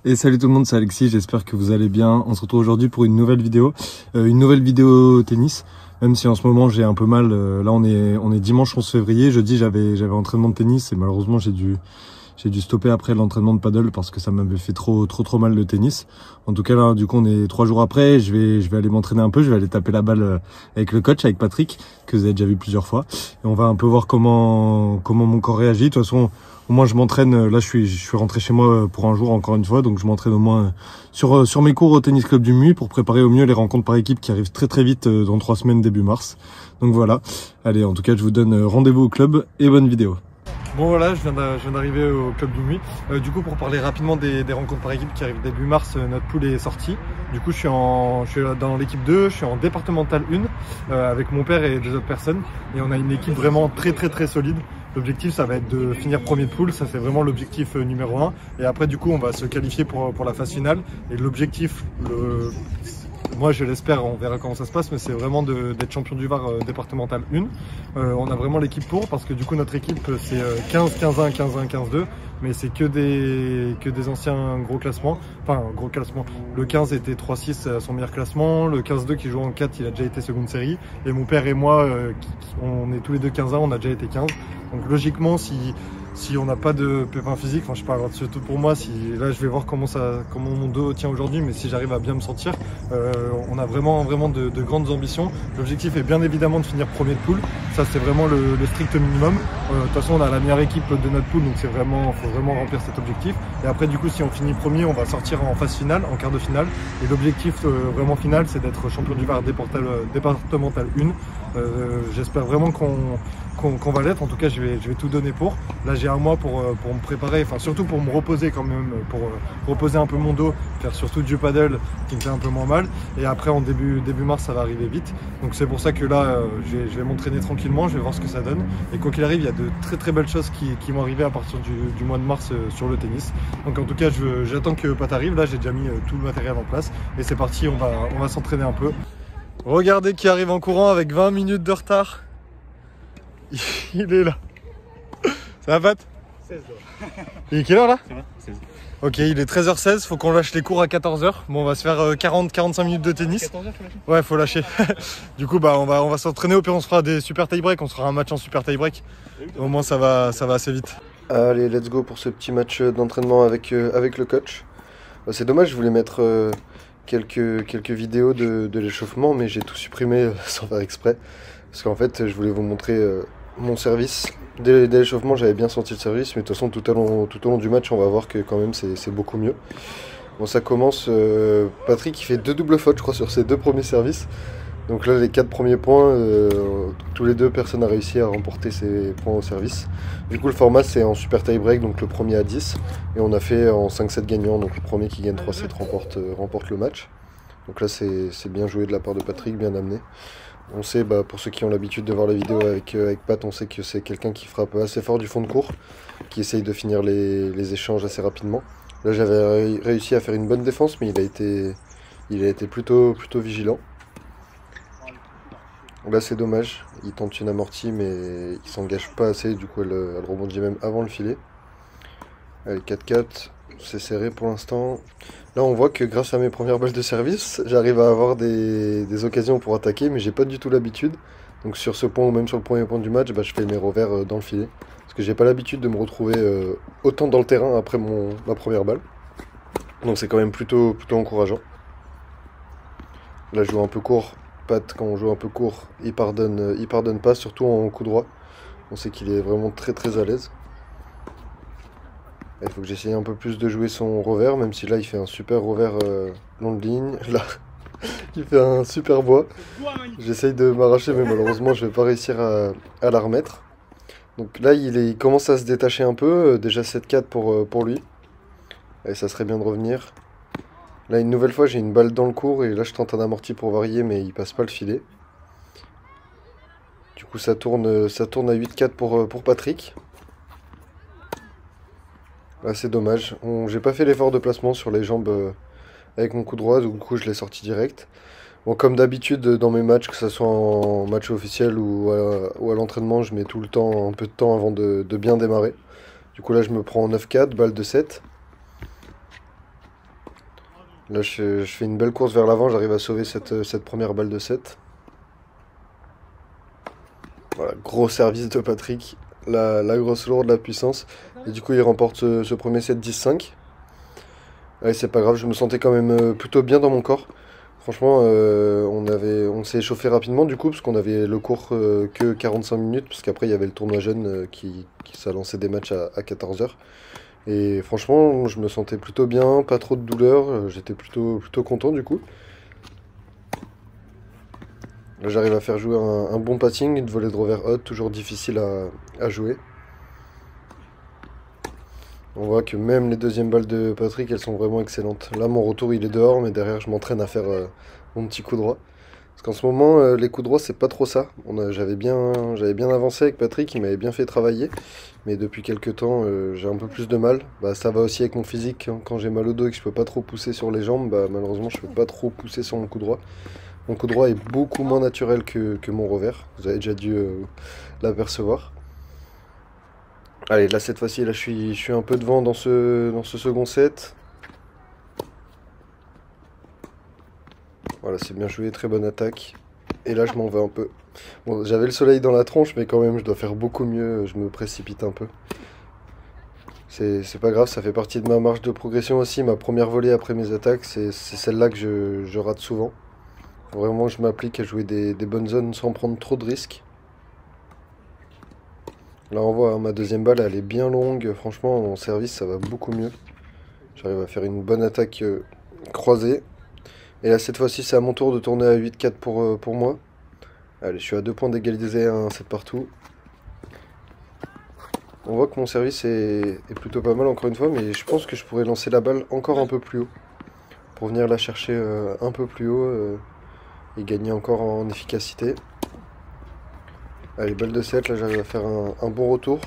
Et salut tout le monde, c'est Alexis, j'espère que vous allez bien. On se retrouve aujourd'hui pour une nouvelle vidéo tennis. Même si en ce moment j'ai un peu mal, là on est dimanche 11 février, jeudi j'avais entraînement de tennis et malheureusement j'ai dû stopper après l'entraînement de paddle parce que ça m'avait fait trop mal le tennis. En tout cas là, du coup on est 3 jours après, je vais aller m'entraîner un peu, je vais aller taper la balle avec le coach, avec Patrick, que vous avez déjà vu plusieurs fois. Et on va un peu voir comment mon corps réagit. De toute façon, au moins je m'entraîne, là je suis rentré chez moi pour un jour encore une fois, donc je m'entraîne au moins sur mes cours au tennis club du MUI pour préparer au mieux les rencontres par équipe qui arrivent très vite dans 3 semaines début mars. Donc voilà, allez, en tout cas je vous donne rendez-vous au club et bonne vidéo. Bon voilà, je viens d'arriver au club du MUI. Du coup, pour parler rapidement des rencontres par équipe qui arrivent début mars, notre poule est sortie. Du coup, je suis dans l'équipe 2, je suis en départemental 1 avec mon père et 2 autres personnes. Et on a une équipe vraiment très solide. L'objectif, ça va être de finir premier de poule, ça c'est vraiment l'objectif numéro 1. Et après, du coup, on va se qualifier pour la phase finale. Et l'objectif, moi je l'espère, on verra comment ça se passe, mais c'est vraiment d'être champion du Var départemental 1. On a vraiment l'équipe pour, parce que du coup notre équipe c'est 15-15-1, 15-1, 15-2, mais c'est que des anciens gros classements. Enfin, gros classement. Le 15 était 3-6 à son meilleur classement, le 15-2 qui joue en 4, il a déjà été seconde série, et mon père et moi, on est tous les deux 15-1, on a déjà été 15. Donc logiquement, si on n'a pas de pépin physique, enfin je parle surtout pour moi, là je vais voir comment mon dos tient aujourd'hui, mais si j'arrive à bien me sentir, on a vraiment de grandes ambitions. L'objectif est bien évidemment de finir premier de poule, ça c'est vraiment le strict minimum. De toute façon on a la meilleure équipe de notre poule, donc faut vraiment remplir cet objectif. Et après du coup si on finit premier, on va sortir en phase finale, en quart de finale. Et l'objectif vraiment final, c'est d'être champion du Var départemental 1. J'espère vraiment qu'on va l'être, en tout cas je vais tout donner pour. Là j'ai un mois pour me préparer, enfin surtout pour me reposer quand même, pour reposer un peu mon dos, faire surtout du paddle qui me fait un peu moins mal. Et après en début mars ça va arriver vite. Donc c'est pour ça que là je vais m'entraîner tranquillement, je vais voir ce que ça donne. Et quoi qu'il arrive, il y a de très belles choses qui vont arriver à partir du mois de mars sur le tennis. Donc en tout cas j'attends que Pat arrive, là j'ai déjà mis tout le matériel en place. Et c'est parti, on va s'entraîner un peu. Regardez qui arrive en courant avec 20 minutes de retard. Il est là. Ça va Pat? 16 h. Il est quelle heure là? 16. Ok, il est 13h16, faut qu'on lâche les cours à 14h. Bon, on va se faire 40-45 minutes de tennis. 14 h faut lâcher? Ouais, faut lâcher. Du coup, bah on va s'entraîner, au pire on se fera des super tie-break, on se fera un match en super tie-break. Au moins ça va assez vite. Allez, let's go pour ce petit match d'entraînement avec le coach. C'est dommage, je voulais mettre quelques vidéos de l'échauffement, mais j'ai tout supprimé sans faire exprès. Parce qu'en fait, je voulais vous montrer mon service. Dès l'échauffement, j'avais bien senti le service, mais de toute façon, tout au long du match, on va voir que quand même, c'est beaucoup mieux. Bon, ça commence. Patrick, il fait 2 doubles fautes, je crois, sur ses 2 premiers services. Donc là, les 4 premiers points, tous les 2, personne n'a réussi à remporter ses points au service. Du coup, le format, c'est en super tie-break, donc le premier à 10. Et on a fait en 5-7 gagnants, donc le premier qui gagne 3-7 remporte le match. Donc là, c'est bien joué de la part de Patrick, bien amené. On sait, pour ceux qui ont l'habitude de voir la vidéo avec Pat, on sait que c'est quelqu'un qui frappe assez fort du fond de court, qui essaye de finir les échanges assez rapidement. Là, j'avais réussi à faire une bonne défense, mais il a été plutôt vigilant. Là, c'est dommage, il tente une amortie, mais il s'engage pas assez, du coup, elle rebondit même avant le filet. Allez, 4-4, c'est serré pour l'instant. Là, on voit que grâce à mes premières balles de service, j'arrive à avoir des occasions pour attaquer, mais j'ai pas du tout l'habitude. Donc sur ce point, ou même sur le premier point du match, je fais mes revers dans le filet. Parce que j'ai pas l'habitude de me retrouver autant dans le terrain après ma première balle. Donc c'est quand même plutôt encourageant. Là, je joue un peu court. Pat, quand on joue un peu court, il pardonne pas, surtout en coup droit. On sait qu'il est vraiment très à l'aise. Il faut que j'essaye un peu plus de jouer son revers, même si là il fait un super revers long de ligne. Là, il fait un super bois. J'essaye de m'arracher, mais malheureusement je vais pas réussir à la remettre. Donc là il commence à se détacher un peu, déjà 7-4 pour lui. Et ça serait bien de revenir. Là une nouvelle fois j'ai une balle dans le court et là je tente un amorti pour varier, mais il passe pas le filet. Du coup ça tourne à 8-4 pour Patrick. Là c'est dommage, j'ai pas fait l'effort de placement sur les jambes avec mon coup droit, du coup je l'ai sorti direct. Bon, comme d'habitude dans mes matchs, que ce soit en match officiel ou à l'entraînement, je mets tout le temps, un peu de temps avant de bien démarrer. Du coup là je me prends 9-4, balle de 7. Là, je fais une belle course vers l'avant, j'arrive à sauver cette première balle de 7. Voilà, gros service de Patrick. La grosse lourde, la puissance. Et du coup, il remporte ce premier set 10-5. Ouais, c'est pas grave, je me sentais quand même plutôt bien dans mon corps. Franchement, on s'est échauffé rapidement du coup, parce qu'on avait le cours que 45 minutes, parce qu'après il y avait le tournoi jeune qui ça lançait des matchs à 14 heures. Et franchement, je me sentais plutôt bien, pas trop de douleur, j'étais plutôt content du coup. Là, j'arrive à faire jouer un bon passing, une volée de revers haute, toujours difficile à jouer. On voit que même les deuxièmes balles de Patrick, elles sont vraiment excellentes. Là, mon retour, il est dehors, mais derrière, je m'entraîne à faire mon petit coup droit. Parce qu'en ce moment, les coups droits, c'est pas trop ça. J'avais bien avancé avec Patrick, il m'avait bien fait travailler. Mais depuis quelques temps, j'ai un peu plus de mal. Bah, ça va aussi avec mon physique, hein. Quand j'ai mal au dos et que je peux pas trop pousser sur les jambes, bah, malheureusement, je peux pas trop pousser sur mon coup droit. Mon coup droit est beaucoup moins naturel que mon revers. Vous avez déjà dû l'apercevoir. Allez, là cette fois-ci, là je suis un peu devant dans ce second set. Voilà, c'est bien joué, très bonne attaque. Et là je m'en vais un peu. Bon, j'avais le soleil dans la tronche, mais quand même je dois faire beaucoup mieux, je me précipite un peu. C'est pas grave, ça fait partie de ma marge de progression aussi. Ma première volée après mes attaques, c'est celle-là que je rate souvent. Faut vraiment que je m'applique à jouer des bonnes zones sans prendre trop de risques. Là on voit, hein, ma deuxième balle elle est bien longue, franchement en service ça va beaucoup mieux. J'arrive à faire une bonne attaque croisée. Et là cette fois-ci c'est à mon tour de tourner à 8-4 pour moi. Allez, je suis à 2 points d'égaliser un set partout. On voit que mon service est plutôt pas mal encore une fois, mais je pense que je pourrais lancer la balle encore un peu plus haut. Pour venir la chercher un peu plus haut et gagner encore en efficacité. Allez, balle de 7, là j'arrive à faire un bon retour.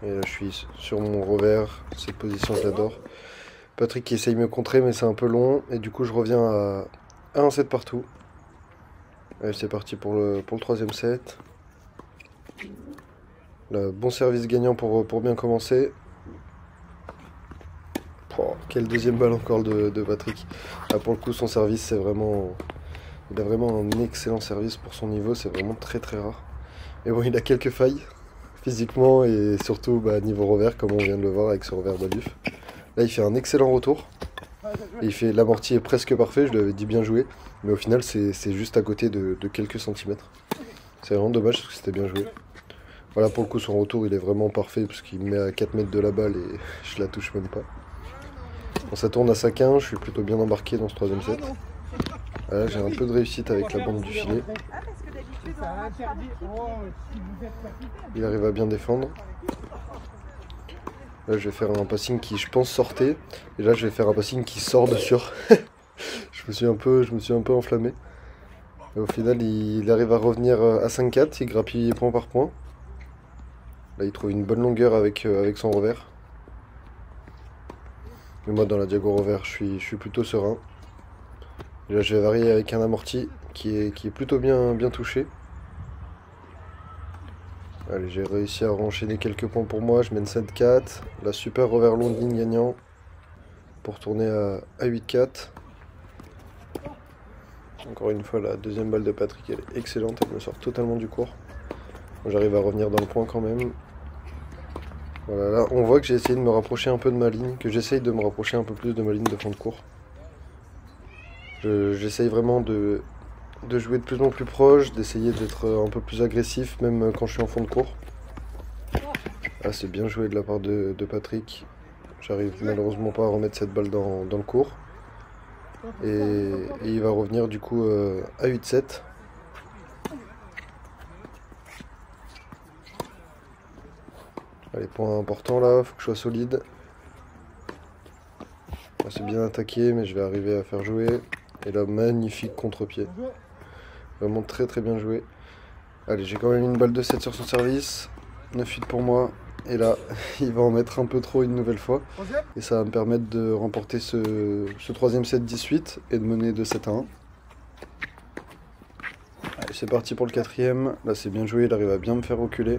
Et là je suis sur mon revers, cette position j'adore. Patrick qui essaye de me contrer mais c'est un peu long. Et du coup je reviens à 1 set partout. Allez, c'est parti pour le troisième set. Là, bon service gagnant pour bien commencer. Oh, quelle deuxième balle encore de Patrick. Là pour le coup son service c'est vraiment... Il a vraiment un excellent service pour son niveau, c'est vraiment très rare. Mais bon, il a quelques failles, physiquement et surtout niveau revers, comme on vient de le voir avec ce revers baluf. Là, il fait un excellent retour. Et il fait l'amorti est presque parfait, je lui avais dit bien joué. Mais au final, c'est juste à côté de quelques centimètres. C'est vraiment dommage parce que c'était bien joué. Voilà, pour le coup, son retour, il est vraiment parfait parce qu'il me met à 4 mètres de la balle et je la touche même pas. Bon, ça tourne à 5-1, je suis plutôt bien embarqué dans ce troisième set. Là, j'ai un peu de réussite avec la bande du filet. Il arrive à bien défendre. Là, je vais faire un passing qui, je pense, sortait. Et là, je vais faire un passing qui sort de sûr. je me suis un peu enflammé. Et au final, il arrive à revenir à 5-4. Il grappille point par point. Là, il trouve une bonne longueur avec son revers. Mais moi, dans la diago revers, je suis plutôt serein. Et là, je vais varier avec un amorti qui est plutôt bien touché. Allez, j'ai réussi à enchaîner quelques points pour moi. Je mène 7-4. La super revers long de ligne gagnant pour tourner à 8-4. Encore une fois, la deuxième balle de Patrick, elle est excellente. Elle me sort totalement du court. J'arrive à revenir dans le point quand même. Voilà, là, on voit que j'ai essayé de me rapprocher un peu de ma ligne, que j'essaye de me rapprocher un peu plus de ma ligne de fond de cours. J'essaye vraiment de jouer de plus en plus proche, d'essayer d'être un peu plus agressif, même quand je suis en fond de cours. Ah, c'est bien joué de la part de Patrick. J'arrive malheureusement pas à remettre cette balle dans le cours. Et il va revenir du coup à 8-7. Allez, point important là, faut que je sois solide. C'est bien attaqué, mais je vais arriver à faire jouer. Et là, magnifique contre-pied. Vraiment très bien joué. Allez, j'ai quand même une balle de 7 sur son service. 9-8 pour moi. Et là, il va en mettre un peu trop une nouvelle fois. Et ça va me permettre de remporter ce troisième set 18 et de mener de 7-1. Allez, c'est parti pour le quatrième. Là, c'est bien joué, il arrive à bien me faire reculer.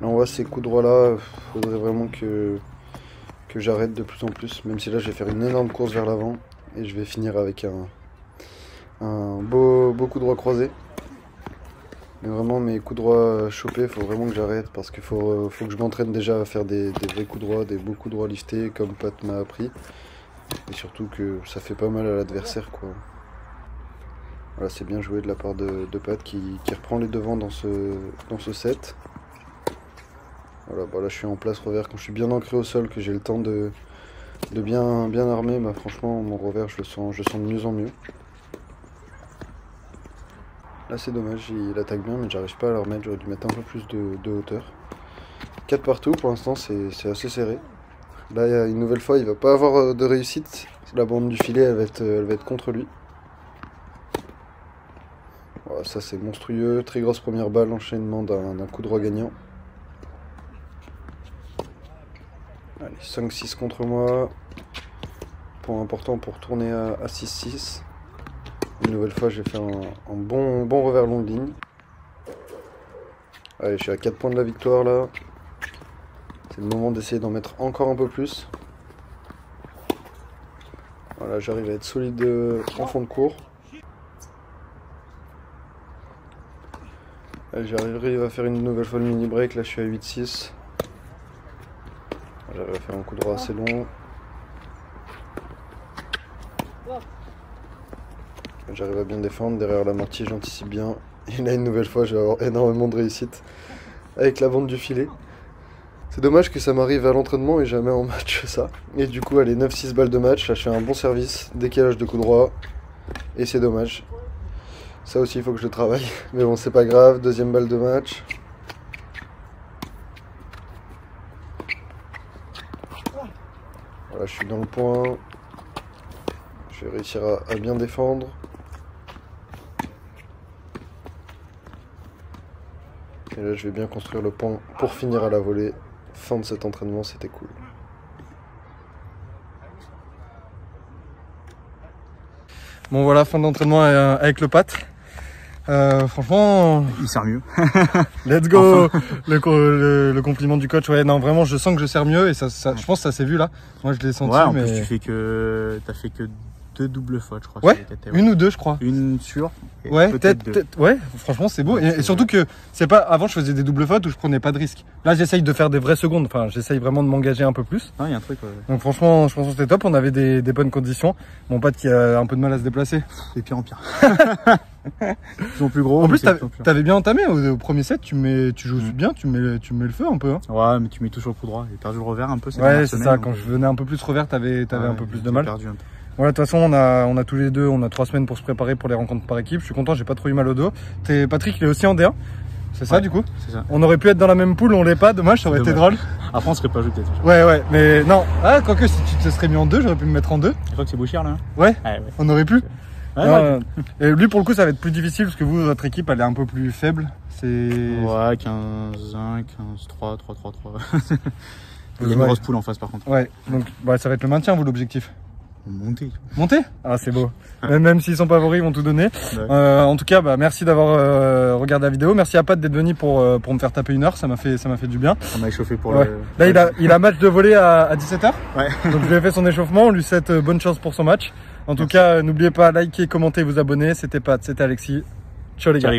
Là on voit ces coups droits là, faudrait vraiment que j'arrête de plus en plus, même si là je vais faire une énorme course vers l'avant et je vais finir avec un beau coup droit croisé. Mais vraiment mes coups droits chopés, il faut vraiment que j'arrête parce qu'il faut que je m'entraîne déjà à faire des vrais coups droits, des beaux coups droits liftés comme Pat m'a appris. Et surtout que ça fait pas mal à l'adversaire quoi. Voilà, c'est bien joué de la part de Pat qui reprend les devants dans ce set. Voilà, bah là je suis en place revers quand je suis bien ancré au sol, que j'ai le temps de bien armer. Bah, franchement mon revers je le sens de mieux en mieux. Là c'est dommage, il attaque bien mais j'arrive pas à le remettre, j'aurais dû mettre un peu plus de hauteur. 4 partout, pour l'instant c'est assez serré. Là il y a une nouvelle fois il va pas avoir de réussite, la bande du filet elle va être contre lui. Voilà, ça c'est monstrueux, très grosse première balle, enchaînement d'un coup droit gagnant. Allez, 5-6 contre moi. Point important pour tourner à 6-6. Une nouvelle fois, j'ai fait un bon revers long de ligne. Allez, je suis à 4 points de la victoire là. C'est le moment d'essayer d'en mettre encore un peu plus. Voilà, j'arrive à être solide en fond de cours. Allez, j'arriverai à faire une nouvelle fois le mini break. Là, je suis à 8-6. J'arrive à faire un coup droit assez long. J'arrive à bien défendre, derrière l'amorti j'anticipe bien. Et là une nouvelle fois je vais avoir énormément de réussite avec la bande du filet. C'est dommage que ça m'arrive à l'entraînement et jamais en match ça. Et du coup allez 9-6 balles de match, là je fais un bon service, décalage de coup droit. Et c'est dommage. Ça aussi il faut que je le travaille. Mais bon c'est pas grave, deuxième balle de match. Voilà je suis dans le point. Je vais réussir à bien défendre. Et là, je vais bien construire le point pour finir à la volée. Fin de cet entraînement, c'était cool. Bon voilà, fin d'entraînement avec le Pat. Franchement, il sert mieux. Let's go. Enfin. Le compliment du coach. Ouais, non, vraiment, je sens que je sers mieux et ça je pense que ça s'est vu là. Moi, je l'ai senti. Ouais, en mais plus, t'as fait que 2 doubles fautes, je crois. Ouais, une ou deux, je crois. Une sûre. Ouais, peut-être. Ouais, franchement, c'est beau. Et surtout que c'est pas. Avant, je faisais des doubles fautes où je prenais pas de risque. Là, j'essaye de faire des vraies secondes. Enfin, j'essaye vraiment de m'engager un peu plus. Ah, il y a un truc. Ouais. Donc, franchement, je pense que c'était top. On avait des bonnes conditions. Mon pote qui a un peu de mal à se déplacer. Et pire en pire. Ils sont plus gros. En plus, t'avais bien entamé au premier set. Tu joues bien. Tu mets le feu un peu. Hein. Ouais, mais tu mets tout sur le coup droit. J'ai perdu le revers un peu. Ouais, c'est ça. Quand je venais un peu plus revers, t'avais un peu plus de mal. Perdu un peu. Voilà, de toute façon, on a tous les deux, on a 3 semaines pour se préparer pour les rencontres par équipe. Je suis content, j'ai pas trop eu mal au dos. Patrick, il est aussi en D1. C'est ça, du coup? C'est ça. On aurait pu être dans la même poule, on l'est pas. Dommage, ça aurait été drôle. Après, on serait pas joué peut-être. Ouais, mais non. Ah, quoique, si tu te serais mis en 2, j'aurais pu me mettre en 2. Je crois que c'est Bouchard, là. Ouais. On aurait pu. Ouais. Et lui, pour le coup, ça va être plus difficile parce que vous, votre équipe, elle est un peu plus faible. C'est. Ouais, 15-1, 15-3, 3-3-3. Il y a une grosse poule en face, par contre. Ouais, donc ça va être le maintien, vous, l'objectif. Monter. Ah, c'est beau. Même s'ils sont favoris, ils vont tout donner. Ouais. En tout cas, merci d'avoir regardé la vidéo. Merci à Pat d'être venu pour me faire taper 1 heure. Ça m'a fait du bien. On m'a échauffé pour le. Là, il a match de volley à 17h. Ouais. Donc, je lui ai fait son échauffement. On lui souhaite bonne chance pour son match. En tout cas, n'oubliez pas, liker, commenter, vous abonner. C'était Pat, c'était Alexis. Ciao les gars.